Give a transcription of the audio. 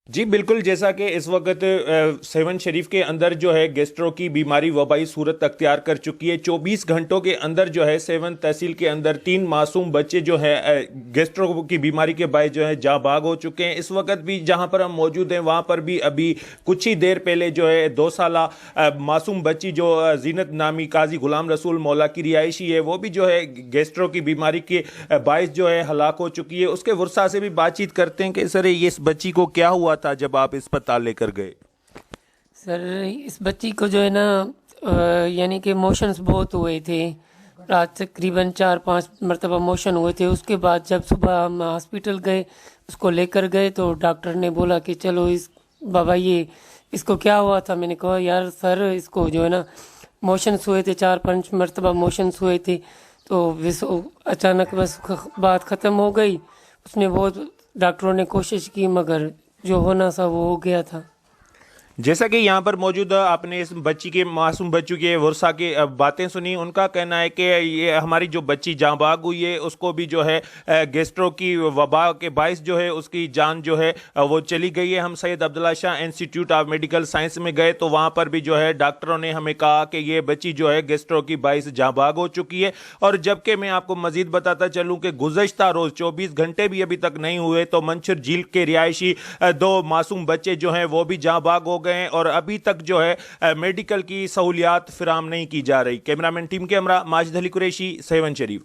جی بالکل، جیسا کہ اس وقت سیون شریف کے اندر جو ہے گیسٹرو کی بیماری وبائی صورت اختیار کر چکی ہے۔ 24 گھنٹوں کے اندر جو ہے سیون تحصیل کے اندر 3 معصوم بچے جو ہے گیسٹرو کی بیماری کے باعث جو ہے جاں بھاگ ہو چکے ہیں۔ اس وقت بھی جہاں پر ہم موجود ہیں وہاں پر بھی ابھی کچھ ہی دیر پہلے جو ہے 2 سالہ معصوم بچی جو زینت نامی قاضی غلام رسول مولا کی رہائشی ہے، وہ بھی جو ہے گیسٹرو کی بیماری کے باعث جو ہے ہلاک ہو چکی ہے۔ اس کے ورثاء سے بھی بات چیت کرتے ہیں کہ سر یہ اس بچی کو کیا ہوا تھا جب آپ اسپتال لے کر گئے؟ سر اس بچی کو جو ہے نا یعنی کہ موشنز بہت ہوئے تھے، رات تقریباً 4-5 مرتبہ موشن ہوئے تھے۔ اس کے بعد جب صبح ہم ہاسپٹل گئے، اس کو لے کر گئے تو ڈاکٹر نے بولا کہ چلو بابا یہ اس کو کیا ہوا تھا؟ میں نے کہا یار سر اس کو جو ہے نا موشنز ہوئے تھے، 4-5 مرتبہ موشنز ہوئے تھے، تو اچانک بس بات ختم ہو گئی۔ اس نے بہت ڈاکٹروں نے کوشش کی مگر جو ہونا تھا وہ ہو گیا تھا۔ جیسا کہ یہاں پر موجود آپ نے اس بچی کے معصوم بچوں کے ورثاء کی باتیں سنی، ان کا کہنا ہے کہ یہ ہماری جو بچی جاں بھاگ ہوئی ہے اس کو بھی جو ہے گیسٹرو کی وبا کے باعث جو ہے اس کی جان جو ہے وہ چلی گئی ہے۔ ہم سید عبداللہ شاہ انسٹیٹیوٹ آف میڈیکل سائنس میں گئے تو وہاں پر بھی جو ہے ڈاکٹروں نے ہمیں کہا کہ یہ بچی جو ہے گیسٹرو کی باعث جاں بھاگ ہو چکی ہے۔ اور جبکہ میں آپ کو مزید بتاتا چلوں کہ گزشتہ روز 24 گھنٹے بھی ابھی تک نہیں ہوئے تو منچر جھیل کے رہائشی 2 معصوم بچے جو ہیں وہ بھی جاں بھاگ ہو گئے ہیں اور ابھی تک جو ہے میڈیکل کی سہولیات فراہم نہیں کی جا رہی۔ کیمرامین ٹیم کے ہمراہ ماجد علی قریشی، سیون شریف۔